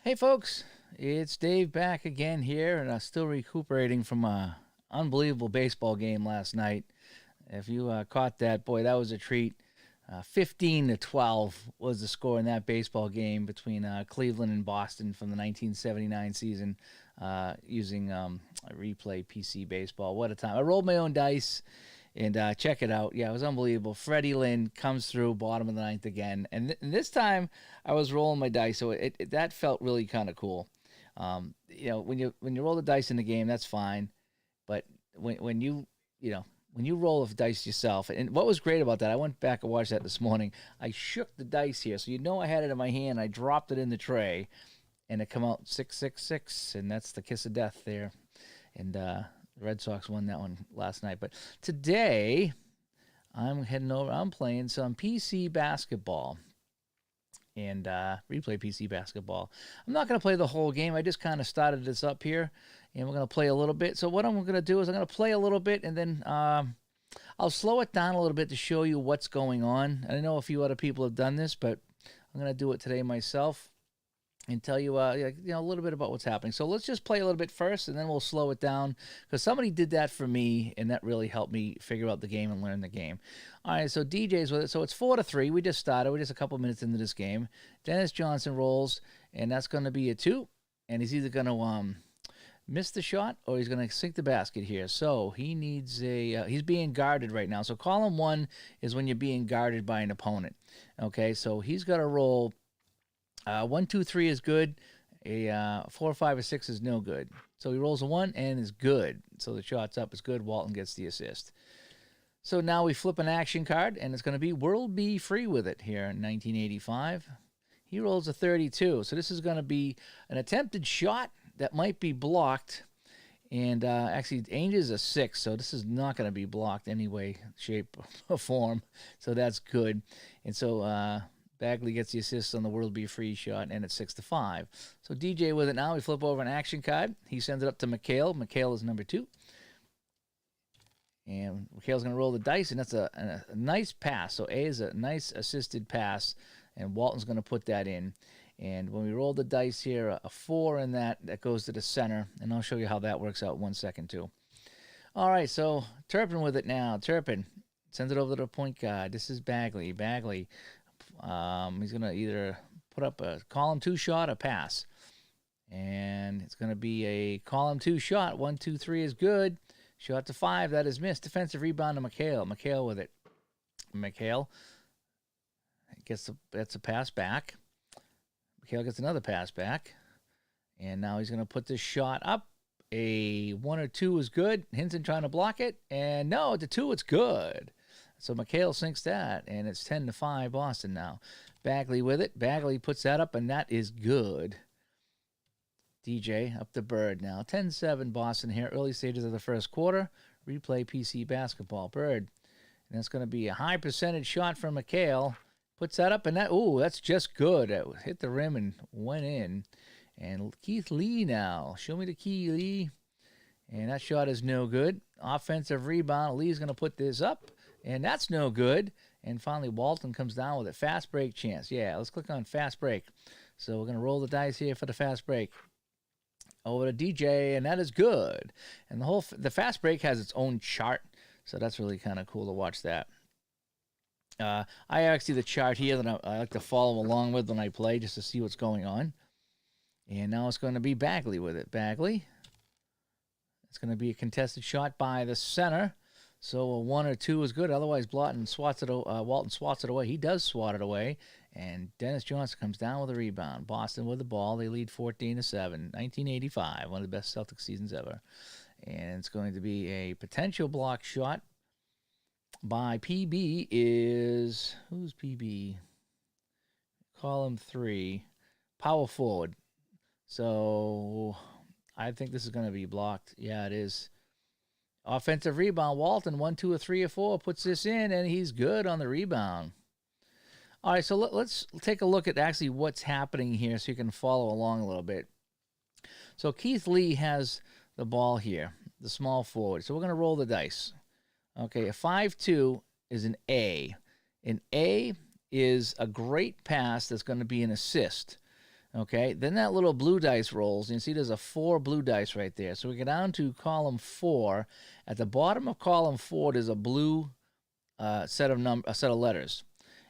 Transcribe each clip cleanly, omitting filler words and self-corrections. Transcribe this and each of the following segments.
Hey folks, it's Dave back again here, and still recuperating from a unbelievable baseball game last night. If you caught that, boy, that was a treat. 15-12 was the score in that baseball game between Cleveland and Boston from the 1979 season, using replay PC baseball. What a time! I rolled my own dice. And check it out. Yeah, it was unbelievable. Freddie Lynn comes through, bottom of the ninth again. And this time I was rolling my dice, so that felt really kind of cool. When you roll the dice in the game, that's fine. But when you roll the dice yourself, and what was great about that, I went back and watched that this morning. I shook the dice here, so I had it in my hand. I dropped it in the tray, and it come out 666, and that's the kiss of death there. And the Red Sox won that one last night. But today, I'm heading over. I'm playing some PC basketball and replay PC basketball. I'm not going to play the whole game. I just kind of started this up here, and we're going to play a little bit. So what I'm going to do is I'm going to play a little bit, and then I'll slow it down a little bit to show you what's going on. I know a few other people have done this, but I'm going to do it today myself and tell you, a little bit about what's happening. So let's just play a little bit first, and then we'll slow it down, because somebody did that for me, and that really helped me figure out the game and learn the game. All right, so DJ's with it. So it's 4-3. We just started. We're just a couple minutes into this game. Dennis Johnson rolls, and that's going to be a 2, and he's either going to miss the shot or he's going to sink the basket here. So he needs he's being guarded right now. So column 1 is when you're being guarded by an opponent. Okay, so he's got to roll 1, 2, 3 is good. A 4, 5, or 6 is no good. So he rolls a 1 and is good. So the shot's up is good. Walton gets the assist. So now we flip an action card, and it's going to be World Be Free with it here in 1985. He rolls a 32. So this is going to be an attempted shot that might be blocked. And actually, Ainge's a 6, so this is not going to be blocked any way, shape, or form. So that's good. And so Bagley gets the assist on the World Be Free shot, and it's 6-5. So DJ with it now. We flip over an action card. He sends it up to McHale. McHale is number 2. And McHale's going to roll the dice, and that's a nice pass. So A is a nice assisted pass, and Walton's going to put that in. And when we roll the dice here, a 4 in that goes to the center, and I'll show you how that works out in 1 second too. All right, so Turpin with it now. Turpin sends it over to the point guard. This is Bagley. Bagley. He's going to either put up a column 2 shot or pass. And it's going to be a column 2 shot. 1, 2, 3 is good. Shot to 5. That is missed. Defensive rebound to McHale. McHale with it. McHale gets a pass back. McHale gets another pass back. And now he's going to put this shot up. A 1 or 2 is good. Hinton trying to block it. And no, at the 2, it's good. So McHale sinks that, and it's 10-5 Boston now. Bagley with it. Bagley puts that up, and that is good. DJ up to Bird now. 10-7 Boston here. Early stages of the first quarter. Replay PC basketball. Bird. And that's going to be a high percentage shot from McHale. Puts that up, and that's just good. It hit the rim and went in. And Keith Lee now. Show me the key, Lee. And that shot is no good. Offensive rebound. Lee's going to put this up. And that's no good. And finally, Walton comes down with a fast break chance. Yeah, let's click on fast break. So we're going to roll the dice here for the fast break. Over to DJ, and that is good. And the fast break has its own chart. So that's really kind of cool to watch that. I actually the chart here that I like to follow along with when I play just to see what's going on. And now it's going to be Bagley with it. Bagley. It's going to be a contested shot by the center. So a 1 or 2 is good. Otherwise, Walton swats it away. He does swat it away. And Dennis Johnson comes down with a rebound. Boston with the ball. They lead 14-7. 1985, one of the best Celtics seasons ever. And it's going to be a potential block shot by PB is... Who's PB? Column 3. Power forward. So I think this is going to be blocked. Yeah, it is. Offensive rebound, Walton, 1, 2, or 3, or 4, puts this in, and he's good on the rebound. All right, so let's take a look at actually what's happening here so you can follow along a little bit. So Keith Lee has the ball here, the small forward. So we're going to roll the dice. Okay, a 5-2 is an A. An A is a great pass that's going to be an assist. Okay, then that little blue dice rolls, and you see there's a 4 blue dice right there. So we get down to column 4. At the bottom of column 4, there's a blue set of letters,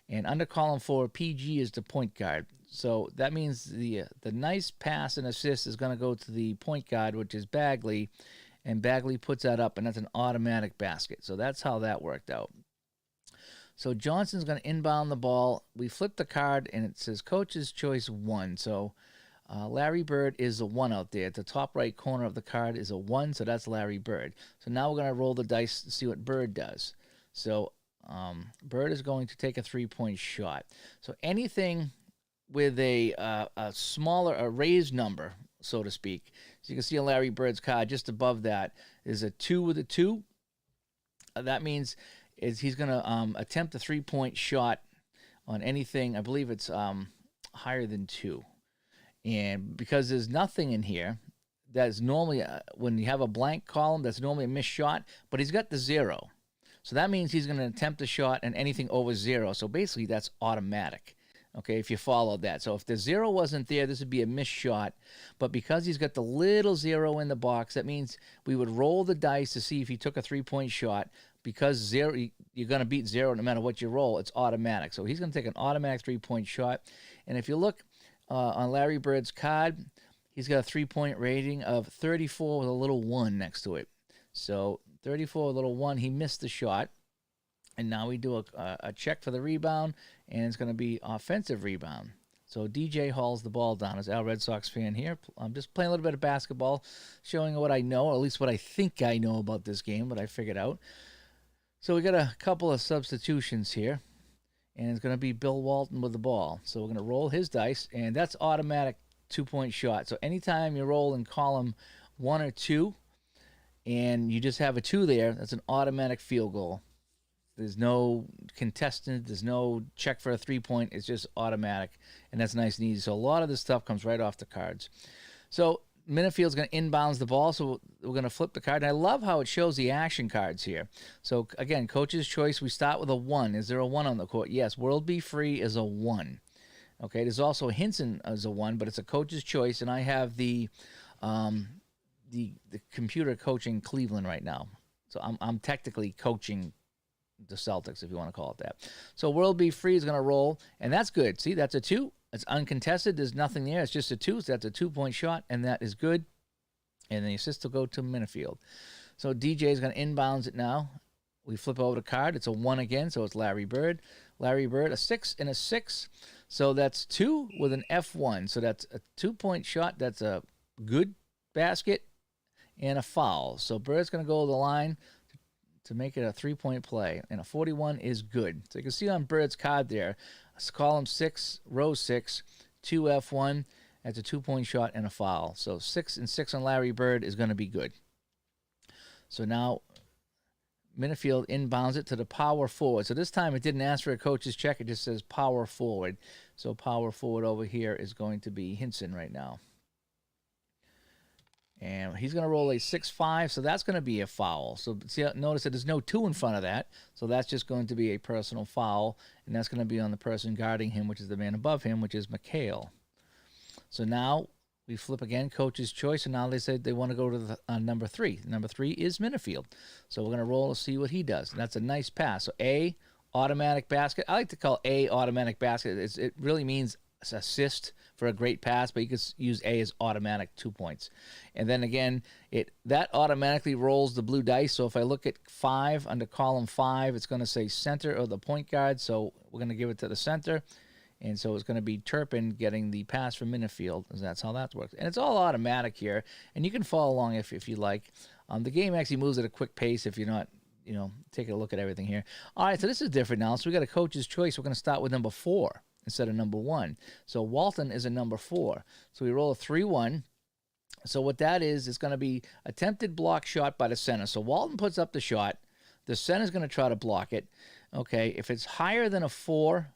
and under column 4, PG is the point guard. So that means the nice pass and assist is going to go to the point guard, which is Bagley, and Bagley puts that up, and that's an automatic basket. So that's how that worked out. So Johnson's going to inbound the ball. We flip the card, and it says Coach's Choice 1. So Larry Bird is a 1 out there. At the top right corner of the card is a 1, so that's Larry Bird. So now we're going to roll the dice to see what Bird does. So Bird is going to take a 3-point shot. So anything with a raised number, so to speak. So you can see on Larry Bird's card, just above that is a 2 with a 2. That means he's going to attempt a 3-point shot on anything. I believe it's higher than 2. And because there's nothing in here, that's normally, when you have a blank column, that's normally a missed shot, but he's got the 0. So that means he's going to attempt a shot and anything over 0. So basically that's automatic. Okay, if you followed that. So if the 0 wasn't there, this would be a missed shot. But because he's got the little 0 in the box, that means we would roll the dice to see if he took a 3-point shot. Because 0, you're going to beat 0 no matter what you roll. It's automatic. So he's going to take an automatic 3-point shot. And if you look on Larry Bird's card, he's got a 3-point rating of 34 with a little 1 next to it. So 34 with a little 1, he missed the shot. And now we do a check for the rebound, and it's going to be offensive rebound. So DJ hauls the ball down. As Al Red Sox fan here, I'm just playing a little bit of basketball, showing what I know, or at least what I think I know about this game, what I figured out. So we got a couple of substitutions here, and it's going to be Bill Walton with the ball. So we're going to roll his dice, and that's automatic 2-point shot. So anytime you roll in column 1 or 2, and you just have a 2 there, that's an automatic field goal. There's no contestant. There's no check for a 3-point. It's just automatic, and that's nice and easy. So a lot of this stuff comes right off the cards. So Minifield's going to inbounds the ball, so we're going to flip the card. And I love how it shows the action cards here. So, again, Coach's Choice, we start with a 1. Is there a 1 on the court? Yes, World Be Free is a 1. Okay, there's also Hinson as a 1, but it's a Coach's Choice, and I have the computer coaching Cleveland right now. So I'm technically coaching the Celtics, if you want to call it that. So World Be Free is going to roll, and that's good. See, that's a 2. It's uncontested. There's nothing there. It's just a 2, so that's a 2-point shot, and that is good. And the assist will go to Minifield. So DJ is going to inbounds it now. We flip over the card. It's a 1 again, so it's Larry Bird. Larry Bird, a 6 and a 6. So that's 2 with an F1. So that's a 2-point shot. That's a good basket and a foul. So Bird's going to go to the line to make it a 3-point play, and a 41 is good. So you can see on Bird's card there, column 6, row 6, 2 F1, that's a 2-point shot and a foul. So 6 and 6 on Larry Bird is going to be good. So now Minifield inbounds it to the power forward. So this time it didn't ask for a coach's check, it just says power forward. So power forward over here is going to be Hinson right now. And he's going to roll a 6-5, so that's going to be a foul. So see, notice that there's no 2 in front of that, so that's just going to be a personal foul, and that's going to be on the person guarding him, which is the man above him, which is McHale. So now we flip again, Coach's Choice, and now they say they want to go to the, number 3. Number 3 is Minifield. So we're going to roll to see what he does. And that's a nice pass. So A, automatic basket. I like to call A automatic basket. It really means assist for a great pass, but you could use A as automatic 2 points. And then again, that automatically rolls the blue dice. So if I look at 5 under column 5, it's going to say center or the point guard. So we're going to give it to the center. And so it's going to be Turpin getting the pass from Minifield. That's how that works. And it's all automatic here. And you can follow along if you like. The game actually moves at a quick pace if you're not, taking a look at everything here. All right, so this is different now. So we got a Coach's Choice. We're going to start with number 4. Instead of number 1. So Walton is a number 4. So we roll a 3-1. So what that is, it's going to be attempted block shot by the center. So Walton puts up the shot. The center's going to try to block it. Okay, if it's higher than a 4,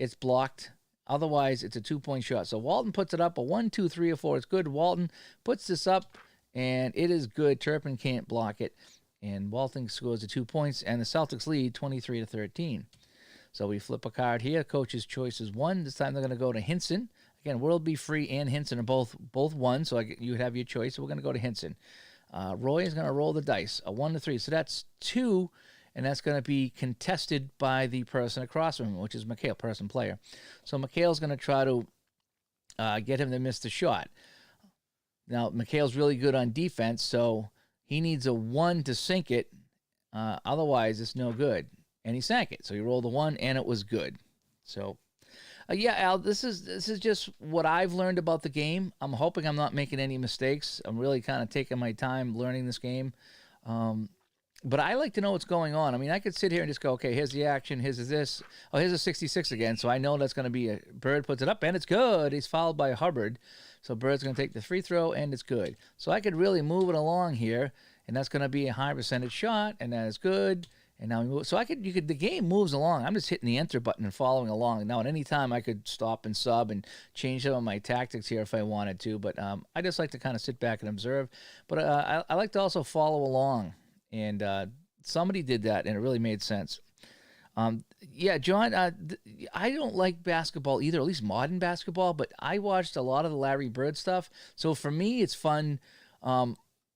it's blocked. Otherwise, it's a 2-point shot. So Walton puts it up. A 1, 2, 3, or 4. It's good. Walton puts this up, and it is good. Turpin can't block it. And Walton scores the 2 points, and the Celtics lead 23-13. So we flip a card here. Coach's Choice is 1. This time they're going to go to Hinson. Again, World Be Free and Hinson are both one, so you have your choice. So we're going to go to Hinson. Roy is going to roll the dice, a 1 to 3. So that's 2, and that's going to be contested by the person across from him, which is Mikhail, person player. So Mikhail's going to try to get him to miss the shot. Now, Mikhail's really good on defense, so he needs a 1 to sink it. Otherwise, it's no good. And he sank it. So he rolled a 1, and it was good. So, yeah, Al, this is just what I've learned about the game. I'm hoping I'm not making any mistakes. I'm really kind of taking my time learning this game. But I like to know what's going on. I mean, I could sit here and just go, okay, here's the action. Here's this. Oh, here's a 66 again. So I know that's going to be a Bird puts it up, and it's good. He's fouled by Hubbard. So Bird's going to take the free throw, and it's good. So I could really move it along here, and that's going to be a high percentage shot, and that is good. And now we move. So the game moves along. I'm just hitting the enter button and following along. Now at any time I could stop and sub and change some of my tactics here if I wanted to. But I just like to kind of sit back and observe. But I like to also follow along. And somebody did that, and it really made sense. Yeah, John, I don't like basketball either, at least modern basketball. But I watched a lot of the Larry Bird stuff. So for me, it's fun.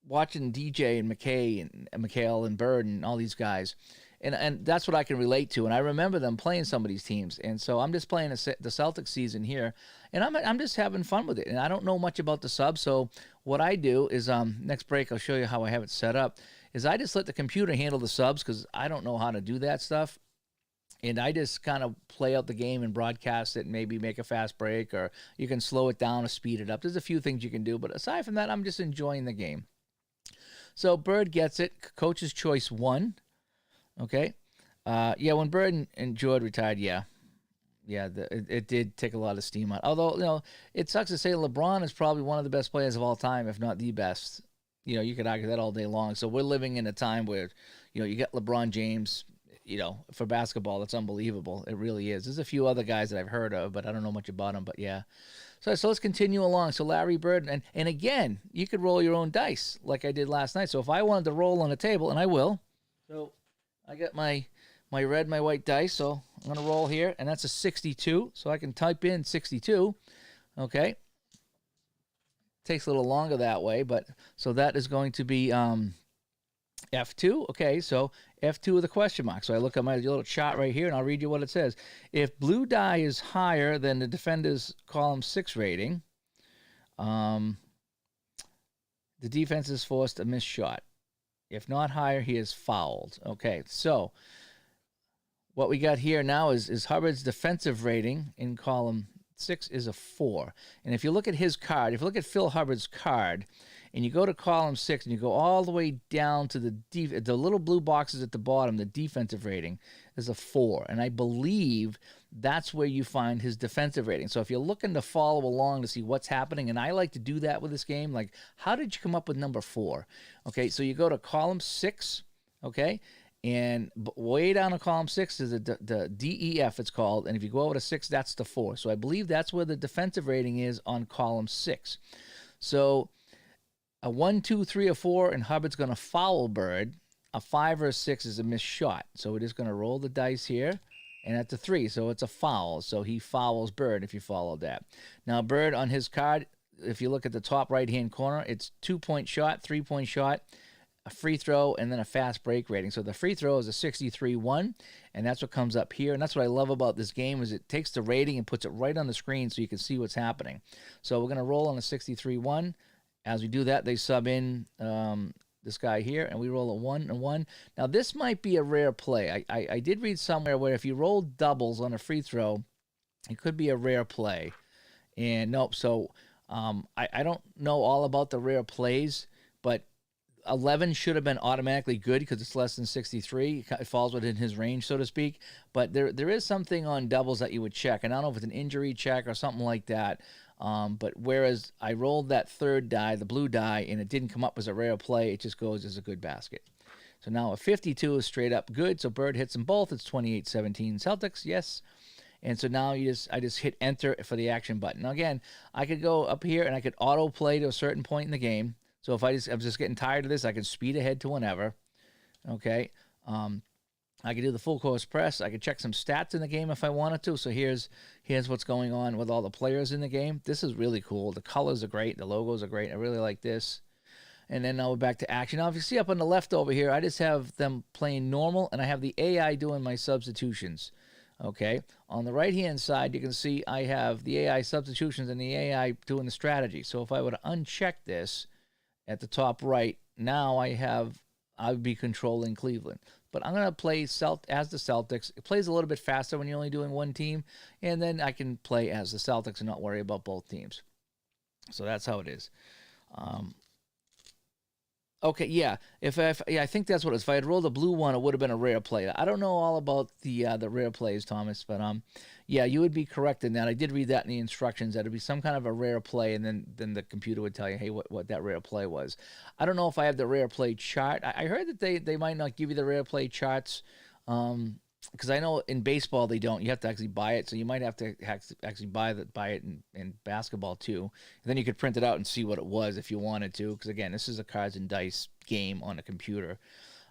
Watching DJ and McKay and Mikhail and Bird and all these guys. And that's what I can relate to. And I remember them playing some of these teams. And so I'm just playing the Celtics season here. And I'm just having fun with it. And I don't know much about the sub. So what I do is next break I'll show you how I have it set up. Is I just let the computer handle the subs because I don't know how to do that stuff. And I just kind of play out the game and broadcast it and maybe make a fast break. Or you can slow it down or speed it up. There's a few things you can do. But aside from that, I'm just enjoying the game. So Bird gets it. Coach's choice 1. Okay. Yeah, when Bird and Jordan retired, yeah, it did take a lot of steam out. Although, it sucks to say LeBron is probably one of the best players of all time, if not the best. You could argue that all day long. So we're living in a time where, you got LeBron James, for basketball. That's unbelievable. It really is. There's a few other guys that I've heard of, but I don't know much about them. But yeah. So let's continue along. So Larry Bird, and again, you could roll your own dice like I did last night. So if I wanted to roll on a table, and I will. So I got my red, my white dice. So I'm going to roll here, and that's a 62. So I can type in 62. Okay. Takes a little longer that way, but so that is going to be F2. Okay, so F2 with a question mark. So I look at my little chart right here, and I'll read you what it says. If blue die is higher than the defender's column 6 rating, the defense is forced a missed shot. If not higher, he is fouled. Okay, so what we got here now is Hubbard's defensive rating in column 6 is a 4. And if you look at his card, if you look at Phil Hubbard's card, and you go to column 6 and you go all the way down to the little blue boxes at the bottom, the defensive rating is a 4. And I believe that's where you find his defensive rating. So if you're looking to follow along to see what's happening, and I like to do that with this game, like how did you come up with number 4? Okay, so you go to column 6, okay, and way down in column 6 is the DEF, it's called. And if you go over to 6, that's the 4. So I believe that's where the defensive rating is on column 6. So a 1, 2, 3, or 4, and Hubbard's going to foul Bird. A 5 or a 6 is a missed shot. So we're just going to roll the dice here. And at the 3, so it's a foul. So he fouls Bird if you follow that. Now, Bird on his card, if you look at the top right-hand corner, it's 2-point shot, 3-point shot, a free throw, and then a fast break rating. So the free throw is a 63-1, and that's what comes up here. And that's what I love about this game is it takes the rating and puts it right on the screen so you can see what's happening. So we're going to roll on a 63-1. As we do that, they sub in this guy here, and we roll a 1 and 1. Now, this might be a rare play. I did read somewhere where if you roll doubles on a free throw, it could be a rare play. And nope, so I don't know all about the rare plays, but 11 should have been automatically good because it's less than 63. It falls within his range, so to speak. But there is something on doubles that you would check. And I don't know if it's an injury check or something like that. But whereas I rolled that third die, the blue die, and it didn't come up as a rare play, it just goes as a good basket. So now a 52 is straight up good. So Bird hits them both. It's 28-17 Celtics, yes. And so now I just hit enter for the action button. Now again, I could go up here and I could auto play to a certain point in the game. So if I'm just getting tired of this, I can speed ahead to whenever. Okay. I could do the full course press. I could check some stats in the game if I wanted to. So here's what's going on with all the players in the game. This is really cool. The colors are great. The logos are great. I really like this. And then now we're back to action. Now, if you see up on the left over here, I just have them playing normal, and I have the AI doing my substitutions. Okay. On the right-hand side, you can see I have the AI substitutions and the AI doing the strategy. So if I were to uncheck this at the top right, now I would be controlling Cleveland. But I'm going to play as the Celtics. It plays a little bit faster when you're only doing one team, and then I can play as the Celtics and not worry about both teams. So that's how it is. Okay, yeah. I think that's what it is. If I had rolled a blue one, it would have been a rare play. I don't know all about the rare plays, Thomas, but yeah, you would be correct in that. I did read that in the instructions that it'd be some kind of a rare play, and then the computer would tell you, hey, what that rare play was. I don't know if I have the rare play chart. I heard that they might not give you the rare play charts. Because I know in baseball they don't. You have to actually buy it, so you might have to actually buy it in basketball too. And then you could print it out and see what it was if you wanted to. Because again, this is a cards and dice game on a computer.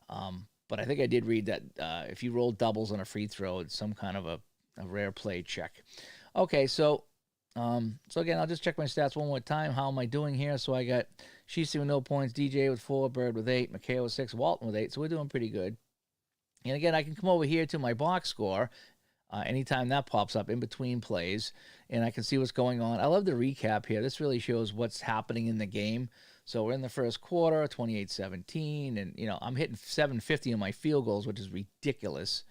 But I think I did read that if you roll doubles on a free throw, it's some kind of a rare play check. Okay, so again, I'll just check my stats one more time. How am I doing here? So I got Shisi with no points, DJ with 4, Bird with 8, McHale with 6, Walton with 8. So we're doing pretty good. And again, I can come over here to my box score anytime that pops up in between plays, and I can see what's going on. I love the recap here. This really shows what's happening in the game. So we're in the first quarter, 28-17, and I'm hitting 750 on my field goals, which is ridiculous.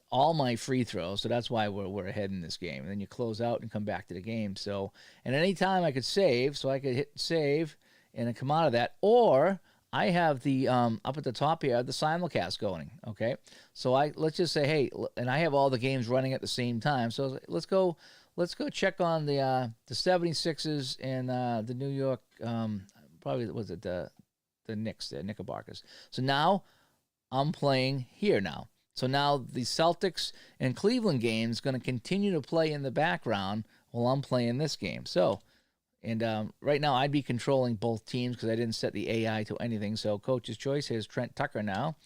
All my free throws, so that's why we're ahead in this game. And then you close out and come back to the game. So, and any time I could save, so I could hit save and then come out of that, or I have the up at the top here the simulcast going. Okay, so let's just say, hey, and I have all the games running at the same time. So let's go check on the 76ers and the New York probably was it the Knicks, the Knickerbockers. So now I'm playing here now. So now the Celtics and Cleveland game is going to continue to play in the background while I'm playing this game. So. And right now, I'd be controlling both teams because I didn't set the AI to anything. So coach's choice, here's Trent Tucker now.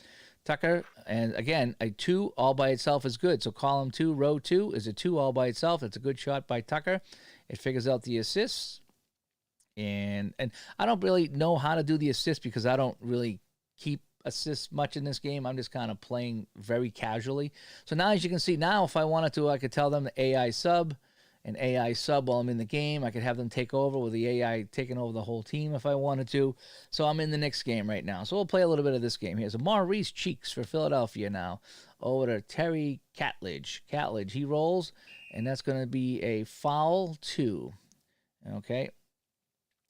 Tucker, and again, a 2 all by itself is good. So column 2, row 2 is a 2 all by itself. It's a good shot by Tucker. It figures out the assists. And I don't really know how to do the assists because I don't really keep assists much in this game. I'm just kind of playing very casually. So now, as you can see, now if I wanted to, I could tell them the AI sub. An AI sub while I'm in the game. I could have them take over with the AI taking over the whole team if I wanted to. So I'm in the next game right now. So we'll play a little bit of this game. Here's a Maurice Cheeks for Philadelphia now. Over to Terry Catledge. Catledge, he rolls, and that's going to be a foul 2. Okay.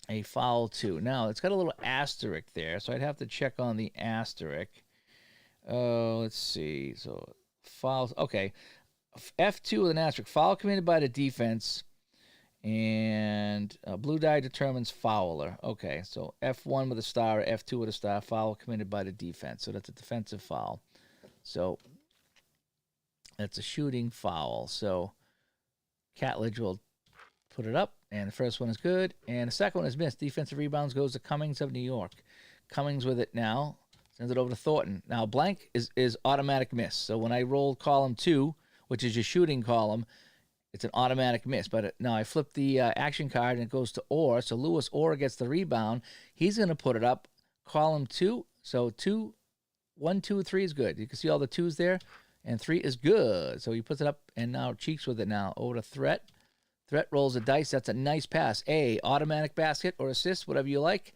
A foul 2. Now, it's got a little asterisk there, so I'd have to check on the asterisk. Let's see. So fouls. Okay. F2 with an asterisk. Foul committed by the defense, and blue die determines fouler. Okay, so F1 with a star, F2 with a star. Foul committed by the defense. So that's a defensive foul. So that's a shooting foul. So Catledge will put it up, and the first one is good, and the second one is missed. Defensive rebounds goes to Cummings of New York. Cummings with it now. Sends it over to Thornton. Now, blank is automatic miss. So when I roll column 2, which is your shooting column, it's an automatic miss. But now I flip the action card, and it goes to Orr. So Lewis Orr gets the rebound. He's going to put it up. Column 2. So 2, 1, 2, 3 is good. You can see all the 2s there. And 3 is good. So he puts it up, and now Cheeks with it now. Over to Threat. Threat rolls a dice. That's a nice pass. Automatic basket or assist, whatever you like.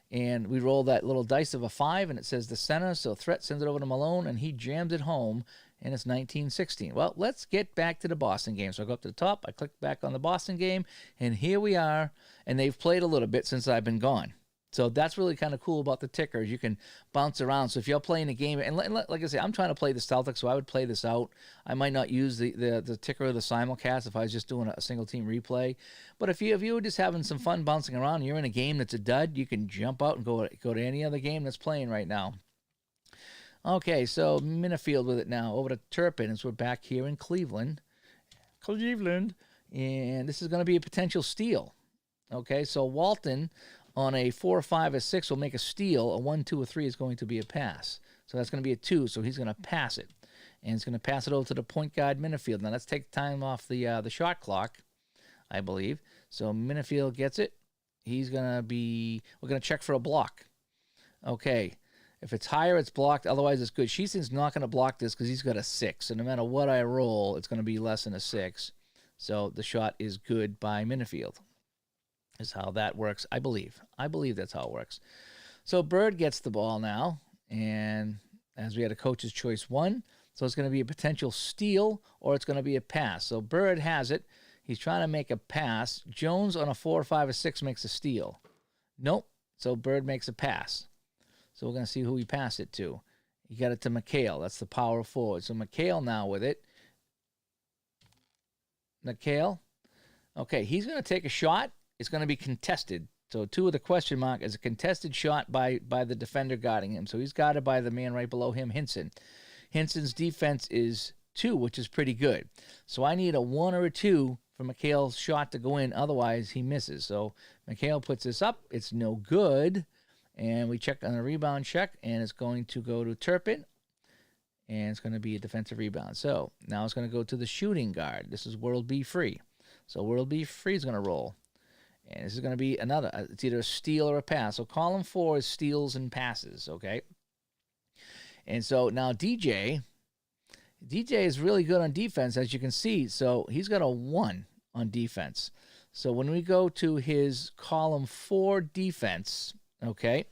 And we roll that little dice of a 5, and it says the center. So Threat sends it over to Malone, and he jams it home. And it's 19-16. Well, let's get back to the Boston game. So I go up to the top. I click back on the Boston game. And here we are. And they've played a little bit since I've been gone. So that's really kind of cool about the tickers. You can bounce around. So if you're playing a game, and like I say, I'm trying to play the Celtics, so I would play this out. I might not use the ticker or the simulcast if I was just doing a single team replay. But if you were just having some fun bouncing around, and you're in a game that's a dud, you can jump out and go to any other game that's playing right now. Okay, so Minifield with it now. Over to Turpin as we're back here in Cleveland. And this is going to be a potential steal. Okay, so Walton on a 4, 5, or 6 will make a steal. A 1, 2, or 3 is going to be a pass. So that's going to be a 2. So he's going to pass it. And he's going to pass it over to the point guard, Minifield. Now, let's take time off the shot clock, I believe. So Minifield gets it. He's going to be, we're going to check for a block. Okay. If it's higher, it's blocked. Otherwise, it's good. Sheason's not going to block this because he's got a 6. So no matter what I roll, it's going to be less than a 6. So the shot is good by Minifield. Is how that works, I believe. I believe that's how it works. So Bird gets the ball now. And as we had a coach's choice 1, so it's going to be a potential steal or it's going to be a pass. So Bird has it. He's trying to make a pass. Jones on a 4, 5, or 6 makes a steal. Nope. So Bird makes a pass. So we're going to see who he passed it to. He got it to McHale. That's the power forward. So McHale now with it. McHale. Okay, he's going to take a shot. It's going to be contested. So 2 with a question mark is a contested shot by the defender guarding him. So he's guarded by the man right below him, Hinson. Hinson's defense is 2, which is pretty good. So I need a 1 or a 2 for McHale's shot to go in. Otherwise, he misses. So McHale puts this up. It's no good. And we check on a rebound check, and it's going to go to Turpin, and it's going to be a defensive rebound. So now it's going to go to the shooting guard. This is World B Free. So World B Free is going to roll. And this is going to be another. It's either a steal or a pass. So column 4 is steals and passes, okay? And so now DJ is really good on defense, as you can see. So he's got a 1 on defense. So when we go to his column 4 defense, okay,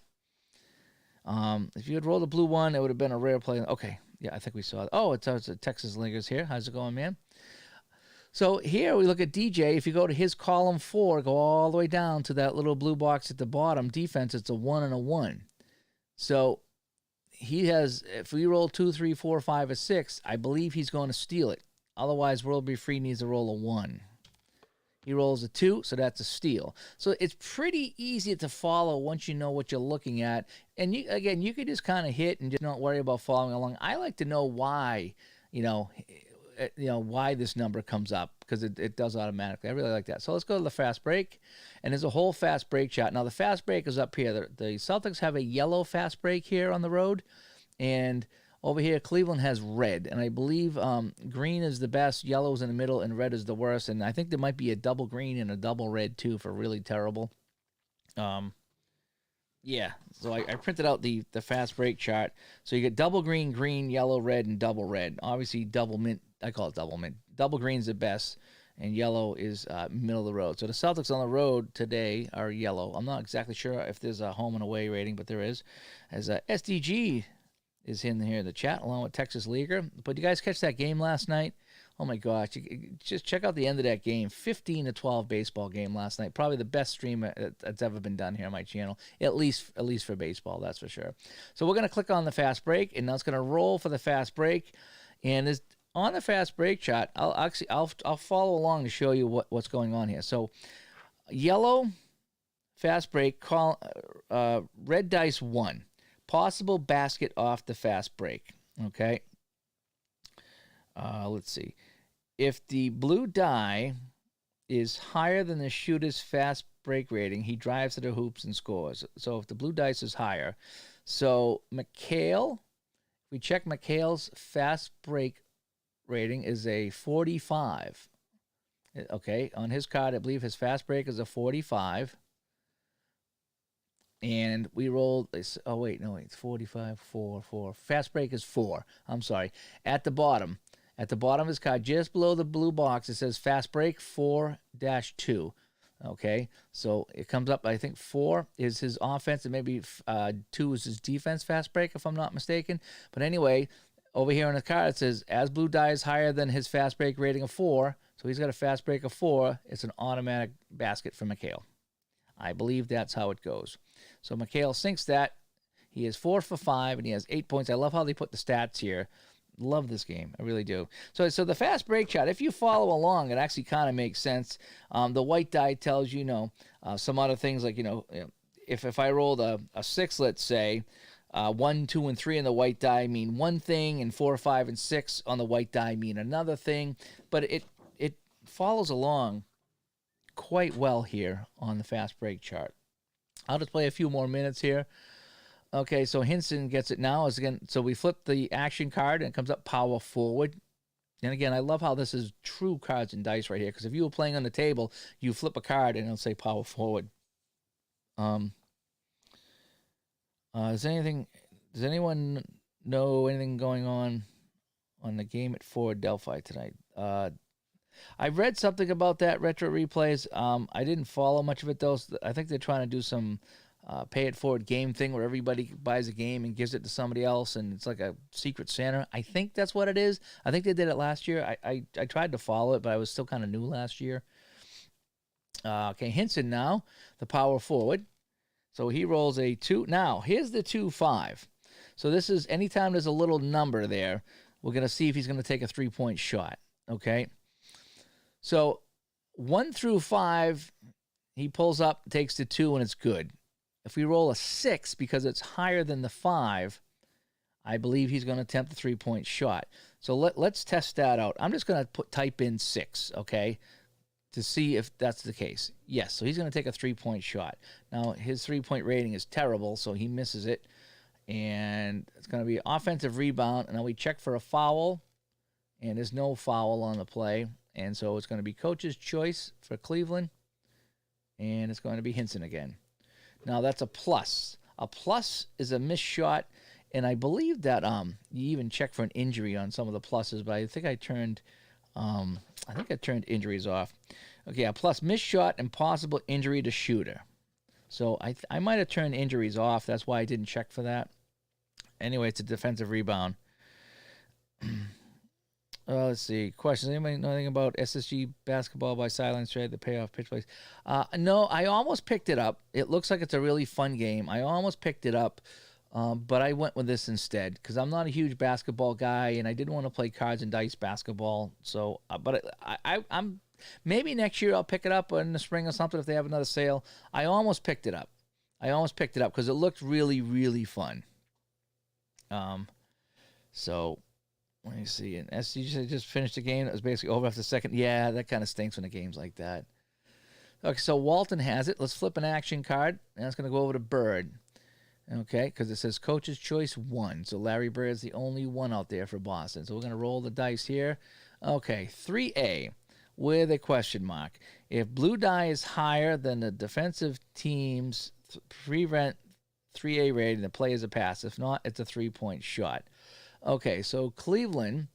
if you had rolled a blue 1, it would have been a rare play. Okay, yeah, I think we saw it. Oh, it's Texas Lingers here. How's it going, man? So here we look at DJ. If you go to his column 4, go all the way down to that little blue box at the bottom, defense, it's a 1 and a 1. So he has, if we roll 2, 3, 4, 5, or 6, I believe he's going to steal it. Otherwise, World Be Free needs to roll a 1. He rolls a 2, so that's a steal. So it's pretty easy to follow once you know what you're looking at. And you could just kind of hit and just not worry about following along. I like to know why, why this number comes up, because it does automatically. I really like that. So let's go to the fast break. And there's a whole fast break shot. Now, the fast break is up here. The Celtics have a yellow fast break here on the road. And over here, Cleveland has red. And I believe green is the best, yellow is in the middle, and red is the worst. And I think there might be a double green and a double red, too, for really terrible. Yeah, so I printed out the fast break chart. So you get double green, green, yellow, red, and double red. Obviously, double mint. I call it double mint. Double green's the best, and yellow is middle of the road. So the Celtics on the road today are yellow. I'm not exactly sure if there's a home and away rating, but there is. As SDG is in here in the chat, along with Texas Leaguer. But you guys catch that game last night? Oh, my gosh. Just check out the end of that game. 15-12 baseball game last night. Probably the best stream that's ever been done here on my channel, at least for baseball, that's for sure. So we're going to click on the fast break, and now it's going to roll for the fast break. And on the fast break chart, I'll follow along to show you what's going on here. So yellow, fast break, red dice 1. Possible basket off the fast break, okay? Let's see. If the blue die is higher than the shooter's fast break rating, he drives to the hoops and scores. So if the blue dice is higher. So McHale, if we check McHale's fast break rating is a 45. Okay, on his card, I believe his fast break is a 45. And we rolled, it's 45, 4. Fast break is 4. I'm sorry. At the bottom of his card, just below the blue box, it says fast break 4-2. Okay, so it comes up, I think 4 is his offense, and maybe 2 is his defense fast break, if I'm not mistaken. But anyway, over here on the card, it says, as blue die is higher than his fast break rating of 4, so he's got a fast break of 4, it's an automatic basket for McHale. I believe that's how it goes. So McHale sinks that. He is 4 for 5, and he has 8 points. I love how they put the stats here. Love this game. I really do. So the fast break chart, if you follow along, it actually kind of makes sense. The white die tells you, some other things like, if I rolled a 6, let's say, 1, 2, and 3 on the white die mean one thing, and 4, 5, and 6 on the white die mean another thing. But it follows along quite well here on the fast break chart. I'll just play a few more minutes here. Okay, so Hinson gets it now. So we flip the action card and it comes up power forward. And again, I love how this is true cards and dice right here, because if you were playing on the table, you flip a card and it'll say power forward. Does anyone know anything going on the game at Ford Delphi tonight? I read something about that retro replays. I didn't follow much of it though. I think they're trying to do some pay it forward game thing where everybody buys a game and gives it to somebody else, and it's like a secret Santa. I think that's what it is. I think they did it last year. I tried to follow it, but I was still kind of new last year. Okay, Hinson now, the power forward. So he rolls a 2. Now, here's the 2-5. So this is anytime there's a little number there, we're going to see if he's going to take a 3-point shot. Okay? So 1 through 5, he pulls up, takes the 2, and it's good. If we roll a 6, because it's higher than the 5, I believe he's going to attempt the 3-point shot. So let's test that out. I'm just going to type in 6, okay, to see if that's the case. Yes, so he's going to take a 3-point shot. Now, his 3-point rating is terrible, so he misses it. And it's going to be offensive rebound. And now we check for a foul, and there's no foul on the play. And so it's going to be coach's choice for Cleveland, and it's going to be Hinson again. Now, that's a plus. A plus is a missed shot, and I believe that you even check for an injury on some of the pluses, but I think I turned injuries off. Okay, a plus, missed shot and possible injury to shooter. So I might have turned injuries off. That's why I didn't check for that. Anyway, it's a defensive rebound. Let's see. Questions. Anybody know anything about SSG basketball by Silence Trade, the payoff pitch plays? No, I almost picked it up. It looks like it's a really fun game. I almost picked it up, but I went with this instead because I'm not a huge basketball guy, and I didn't want to play cards and dice basketball. So, but I'm maybe next year I'll pick it up in the spring or something if they have another sale. I almost picked it up. Because it looked really, really fun. So. Let me see. And SC just finished the game. It was basically over after the second. Yeah, that kind of stinks when a game's like that. Okay, so Walton has it. Let's flip an action card. And it's going to go over to Bird. Okay, because it says Coach's Choice 1. So Larry Bird's the only one out there for Boston. So we're going to roll the dice here. Okay, 3A with a question mark. If blue die is higher than the defensive team's prevent 3A rating, the play is a pass. If not, it's a 3-point shot. Okay, so Cleveland,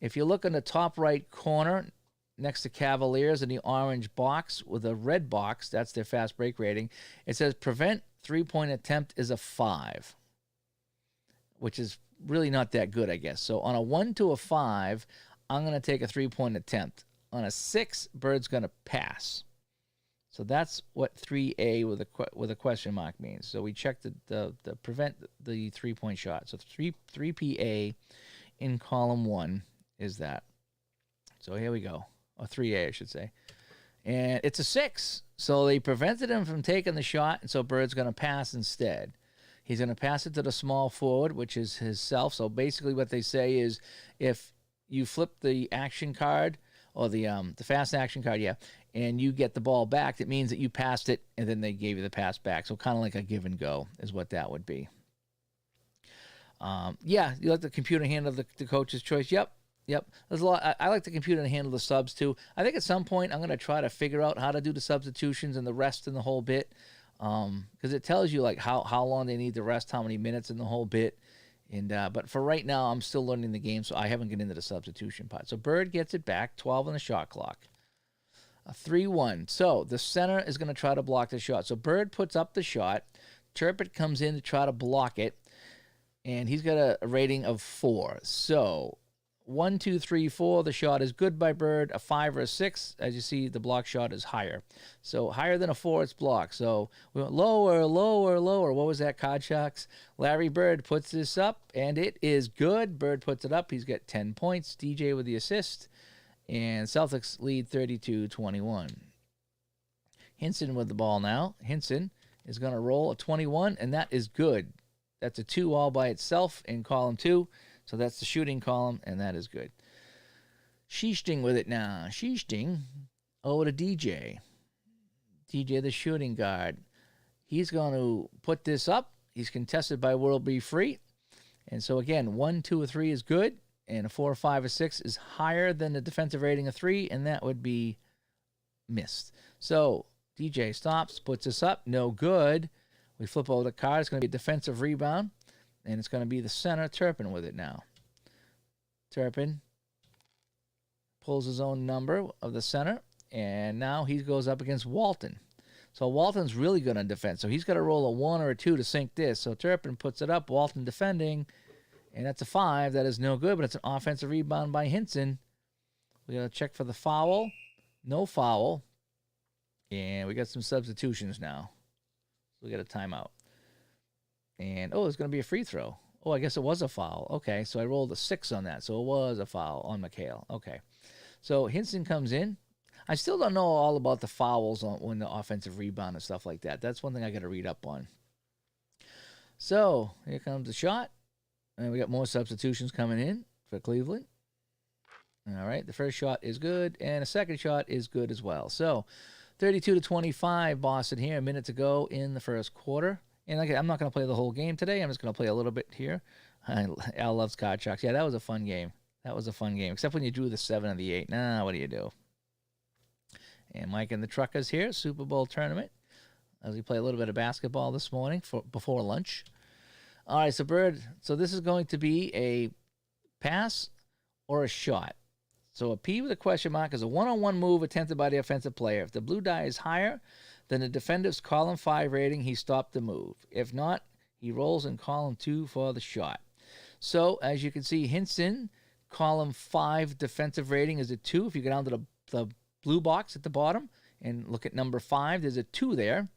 if you look in the top right corner next to Cavaliers in the orange box with a red box, that's their fast break rating, it says prevent 3-point attempt is a 5, which is really not that good, I guess. So on a 1 to a 5, I'm going to take a 3-point attempt. On a 6, Bird's going to pass. So that's what 3A with a question mark means. So we check the prevent the 3-point shot. So 3PA in column 1 is that. So here we go. Or 3A, I should say. And it's a 6. So they prevented him from taking the shot, and so Bird's going to pass instead. He's going to pass it to the small forward, which is himself. So basically what they say is if you flip the action card, or the fast action card, and you get the ball back, it means that you passed it, and then they gave you the pass back. So kind of like a give and go is what that would be. You like the computer handle the coach's choice? Yep. There's a lot. I like the computer to handle the subs too. I think at some point I'm going to try to figure out how to do the substitutions and the rest in the whole bit, because it tells you like how long they need to rest, how many minutes in the whole bit. And but for right now, I'm still learning the game, so I haven't get into the substitution part. So Bird gets it back, 12 on the shot clock. A 3-1. So the center is going to try to block the shot. So Bird puts up the shot. Turpin comes in to try to block it, and he's got a rating of 4. So 1, 2, 3, 4. The shot is good by Bird. A 5 or a 6. As you see, the block shot is higher. So higher than a 4, it's blocked. So we went lower. What was that, Card Sharks? Larry Bird puts this up, and it is good. Bird puts it up. He's got 10 points. DJ with the assist. And Celtics lead 32-21. Hinson with the ball now. Hinson is going to roll a 21, and that is good. That's a 2 all by itself in column 2. So that's the shooting column, and that is good. Sheeshting with it now. Sheeshting over to DJ. DJ, the shooting guard. He's going to put this up. He's contested by World Be Free. And so, again, 1, 2, or 3 is good. And a 4, 5, or 6 is higher than the defensive rating of 3. And that would be missed. So, DJ stops, puts us up. No good. We flip over the card. It's going to be a defensive rebound. And it's going to be the center, Turpin, with it now. Turpin pulls his own number of the center. And now he goes up against Walton. So Walton's really good on defense. So he's got to roll a 1 or a 2 to sink this. So Turpin puts it up. Walton defending. And that's a 5. That is no good, but it's an offensive rebound by Hinson. We got to check for the foul. No foul. And we got some substitutions now. So we got a timeout. And, there's going to be a free throw. Oh, I guess it was a foul. Okay, so I rolled a 6 on that. So it was a foul on McHale. Okay. So Hinson comes in. I still don't know all about the fouls on the offensive rebound and stuff like that. That's one thing I got to read up on. So here comes the shot. And we got more substitutions coming in for Cleveland. All right, the first shot is good, and the second shot is good as well. So 32-25, Boston here, a minute to go in the first quarter. And I'm not going to play the whole game today. I'm just going to play a little bit here. Al loves card sharks. Yeah, that was a fun game. That was a fun game, except when you drew the 7 and the 8. Nah, what do you do? And Mike and the Truckers here, Super Bowl tournament. As we play a little bit of basketball this morning before lunch. All right, so Bird, so this is going to be a pass or a shot. So a P with a question mark is a one-on-one move attempted by the offensive player. If the blue die is higher than the defender's column 5 rating, he stopped the move. If not, he rolls in column 2 for the shot. So as you can see, Hinson, column 5 defensive rating is a 2. If you go down to the blue box at the bottom and look at number 5, there's a 2 there.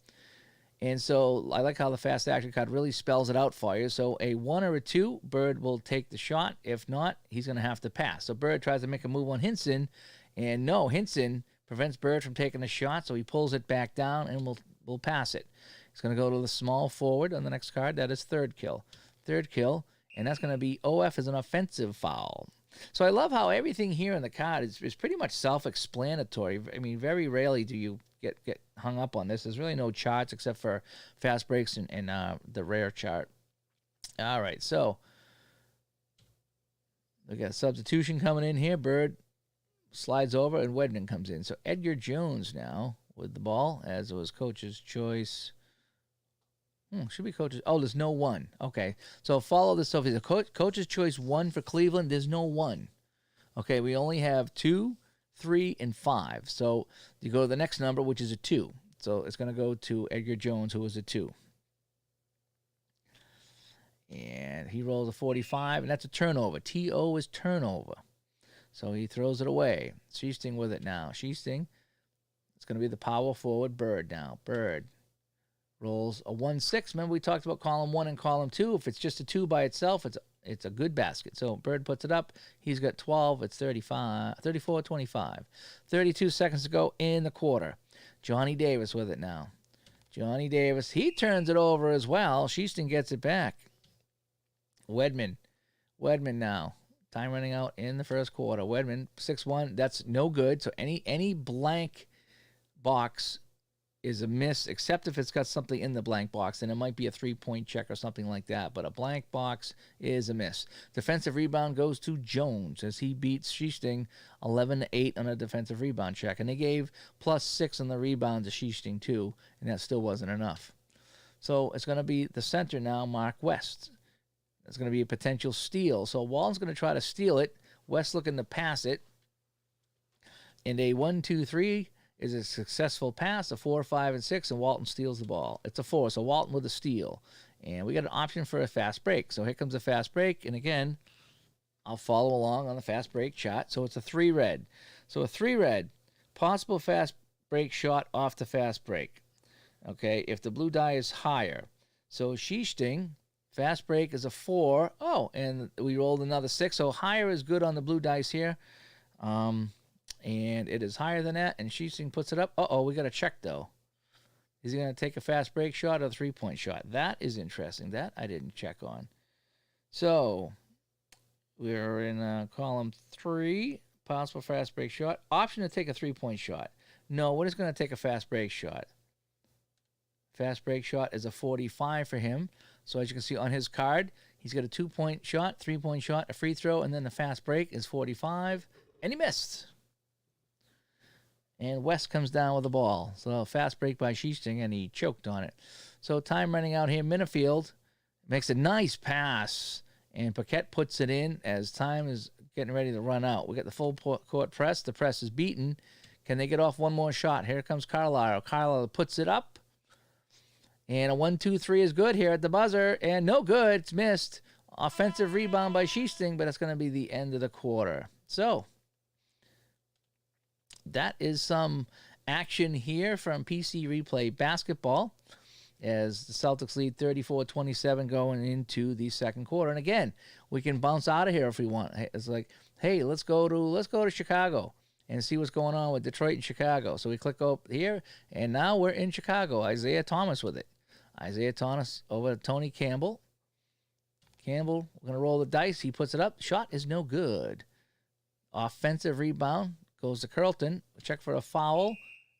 And so I like how the fast action card really spells it out for you. So a 1 or a 2, Bird will take the shot. If not, he's going to have to pass. So Bird tries to make a move on Hinson. And no, Hinson prevents Bird from taking the shot. So he pulls it back down and we'll pass it. He's going to go to the small forward on the next card. That is third kill. Third kill. And that's going to be OF as an offensive foul. So I love how everything here in the card is pretty much self-explanatory. I mean, very rarely do you get hung up on this. There's really no charts except for fast breaks and the rare chart. All right, so we got a substitution coming in here. Bird slides over and Wedman comes in. So Edgar Jones now with the ball, as it was coach's choice. Should be coach's. Oh, there's no 1. Okay, so follow this. So if it's a coach's choice 1 for Cleveland, there's no 1. Okay, we only have 2, 3, and 5. So you go to the next number, which is a 2. So it's going to go to Edgar Jones, who is a 2. And he rolls a 45, and that's a turnover. TO is turnover. So he throws it away. Sheesting with it now. Sheesting, it's going to be the power forward Bird now. Bird rolls a 1-6. Remember we talked about column 1 and column 2. If it's just a 2 by itself, it's a good basket. So Bird puts it up. He's got 12. It's 34-25. 32 seconds to go in the quarter. Johnny Davis with it now. Johnny Davis, he turns it over as well. Sheeston gets it back. Wedman now. Time running out in the first quarter. Wedman, 6-1. That's no good. So any blank box is a miss, except if it's got something in the blank box, and it might be a 3-point check or something like that, but a blank box is a miss. Defensive rebound goes to Jones as he beats Sheesting 11-8 on a defensive rebound check, and they gave +6 on the rebound to Sheesting too, and that still wasn't enough. So it's going to be the center now, Mark West. It's going to be a potential steal. So Walton's going to try to steal it. West looking to pass it. And a 1-2-3 is a successful pass, a 4, 5, and 6, and Walton steals the ball. It's a 4, so Walton with a steal. And we got an option for a fast break. So here comes a fast break, and again, I'll follow along on the fast break shot. So it's a 3 red. So a 3 red, possible fast break shot off the fast break. Okay, if the blue die is higher. So Sheesting, fast break is a 4. Oh, and we rolled another 6. So higher is good on the blue dice here. And it is higher than that, and Sheesting puts it up. We got to check, though. Is he going to take a fast break shot or a 3-point shot? That is interesting. That I didn't check on. So we're in column 3, possible fast break shot. Option to take a 3-point shot. No, what is going to take a fast break shot? Fast break shot is a 45 for him. So as you can see on his card, he's got a 2-point shot, 3-point shot, a free throw, and then the fast break is 45, and he missed. And West comes down with the ball. So fast break by Sheesting, and he choked on it. So time running out here. Minifield makes a nice pass, and Paquette puts it in as time is getting ready to run out. We got the full court press. The press is beaten. Can they get off one more shot? Here comes Carlisle. Carlisle puts it up. And a 1-2-3 is good here at the buzzer. And no good. It's missed. Offensive rebound by Sheesting, but it's going to be the end of the quarter. So that is some action here from PC Replay Basketball as the Celtics lead 34-27 going into the second quarter. And again, we can bounce out of here if we want. It's like, hey, let's go to Chicago and see what's going on with Detroit and Chicago. So we click up here, and now we're in Chicago. Isaiah Thomas with it. Isaiah Thomas over to Tony Campbell. Campbell, we're going to roll the dice. He puts it up. Shot is no good. Offensive rebound goes to Curlton. Check for a foul,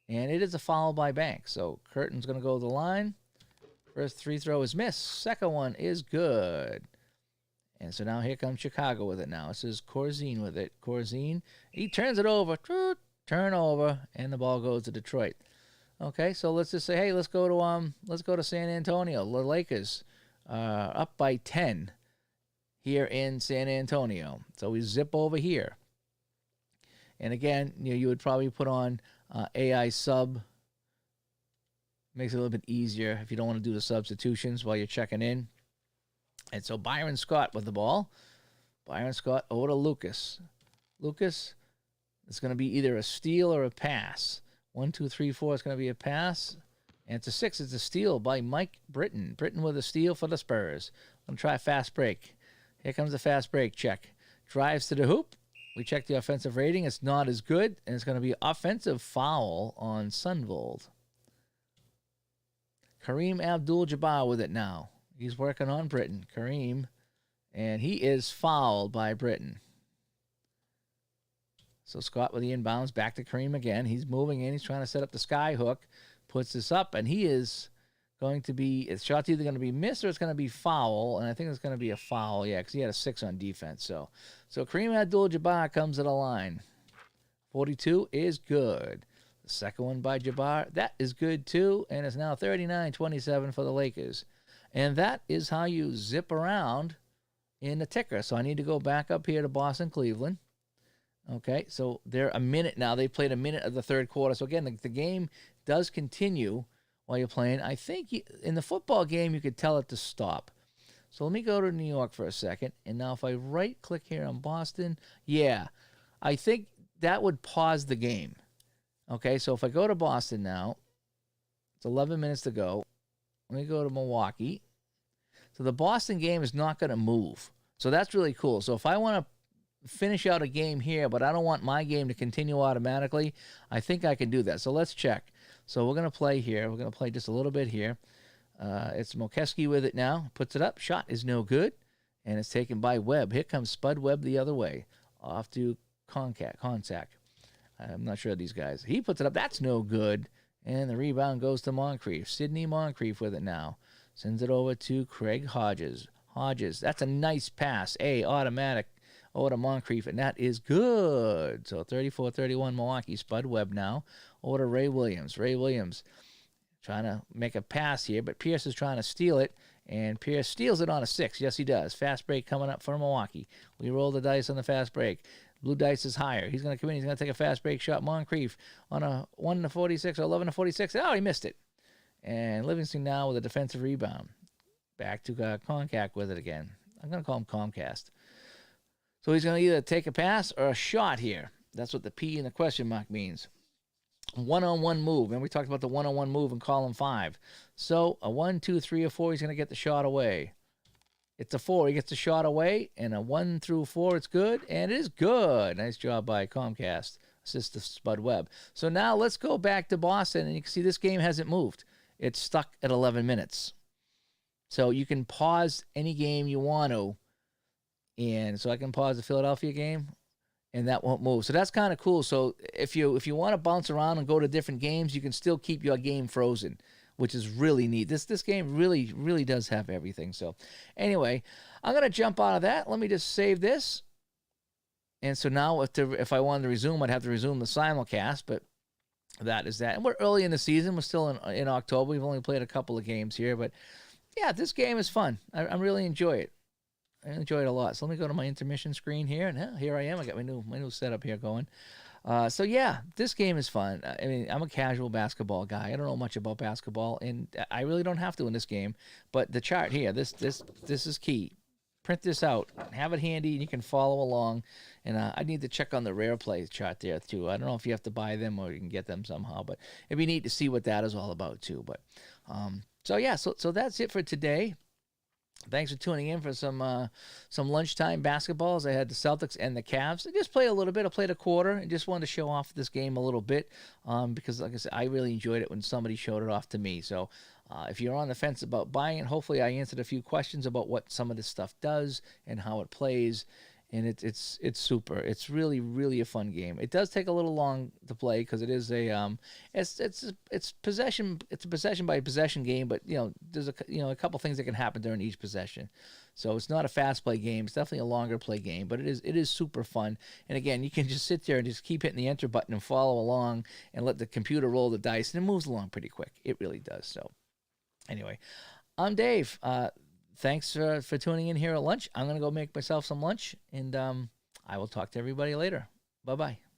and it is a foul by Banks. So Curtin's going to go to the line. First free throw is missed. Second one is good. And so now here comes Chicago with it now. This is Corzine with it. Corzine, he turns it over. Turnover, and the ball goes to Detroit. Okay, so let's just say, hey, let's go to San Antonio. The Lakers up by 10 here in San Antonio. So we zip over here. And again, you would probably put on AI sub. Makes it a little bit easier if you don't want to do the substitutions while you're checking in. And so Byron Scott with the ball. Byron Scott over to Lucas. Lucas, it's going to be either a steal or a pass. 1, 2, 3, 4 is going to be a pass. And it's a 6. It's a steal by Mike Britton. Britton with a steal for the Spurs. I'm going to try a fast break. Here comes the fast break check. Drives to the hoop. We check the offensive rating. It's not as good. And it's going to be offensive foul on Sundvold. Kareem Abdul-Jabbar with it now. He's working on Britton. Kareem. And he is fouled by Britton. So Scott with the inbounds. Back to Kareem again. He's moving in. He's trying to set up the sky hook. Puts this up. And he is going to be... His shot's either going to be missed or it's going to be foul. And I think it's going to be a foul. Yeah, because he had a 6 on defense. So Kareem Abdul-Jabbar comes to the line. 42 is good. The second one by Jabbar, that is good too, and it's now 39-27 for the Lakers. And that is how you zip around in the ticker. So I need to go back up here to Boston, Cleveland. Okay, so they're a minute now. They played a minute of the third quarter. So again, the game does continue while you're playing. I think in the football game, you could tell it to stop. So let me go to New York for a second. And now if I right-click here on Boston, yeah, I think that would pause the game. Okay, so if I go to Boston now, it's 11 minutes to go. Let me go to Milwaukee. So the Boston game is not going to move. So that's really cool. So if I want to finish out a game here, but I don't want my game to continue automatically, I think I can do that. So let's check. So we're going to play here. We're going to play just a little bit here. It's Mokeski with it now. Puts it up. Shot is no good. And it's taken by Webb. Here comes Spud Webb the other way. Off to Konsak. I'm not sure of these guys. He puts it up. That's no good. And the rebound goes to Moncrief. Sidney Moncrief with it now. Sends it over to Craig Hodges. That's a nice pass. Automatic over to Moncrief. And that is good. So 34-31 Milwaukee. Spud Webb now. Over to Ray Williams. Ray Williams trying to make a pass here. But Pierce is trying to steal it. And Pierce steals it on a 6. Yes, he does. Fast break coming up for Milwaukee. We roll the dice on the fast break. Blue dice is higher. He's going to come in. He's going to take a fast break shot. Moncrief on a 1-46 or 11-46. Oh, he missed it. And Livingston now with a defensive rebound. Back to Concac with it again. I'm going to call him Comcast. So he's going to either take a pass or a shot here. That's what the P in the question mark means. One-on-one move. And we talked about the one-on-one move in column 5. So a 1, 2, 3, or 4, he's going to get the shot away. It's a 4. He gets the shot away, and a 1 through 4, it's good, and it is good. Nice job by Comcast. Assist to Spud Webb. So now let's go back to Boston, and you can see this game hasn't moved. It's stuck at 11 minutes. So you can pause any game you want to, and so I can pause the Philadelphia game, and that won't move. So that's kind of cool. So if you want to bounce around and go to different games, you can still keep your game frozen, which is really neat. This game really does have everything. So anyway, I'm gonna jump out of that. Let me just save this. And so now if I wanted to resume, I'd have to resume the simulcast, but that is that. And we're early in the season. We're still in October. We've only played a couple of games here, but yeah, this game is fun. I really enjoy it. I enjoy it a lot. So let me go to my intermission screen here, and here I am. I got my new setup here going. So yeah, this game is fun. I mean, I'm a casual basketball guy. I don't know much about basketball, and I really don't have to in this game. But the chart here, this is key. Print this out, have it handy, and you can follow along. And I need to check on the rare play chart there too. I don't know if you have to buy them or you can get them somehow, but it'd be neat to see what that is all about too. But so yeah, so that's it for today. Thanks for tuning in for some lunchtime basketballs. I had the Celtics and the Cavs. I just played a little bit. I played a quarter and just wanted to show off this game a little bit because, like I said, I really enjoyed it when somebody showed it off to me. So if you're on the fence about buying it, hopefully I answered a few questions about what some of this stuff does and how it plays. And it's super. It's really a fun game. It does take a little long to play because it is it's possession. It's a possession by possession game, but there's a couple things that can happen during each possession. So it's not a fast play game. It's definitely a longer play game, but it is super fun. And again, you can just sit there and just keep hitting the enter button and follow along and let the computer roll the dice, and it moves along pretty quick. It really does. So anyway, I'm Dave. Thanks for tuning in here at lunch. I'm going to go make myself some lunch, and I will talk to everybody later. Bye-bye.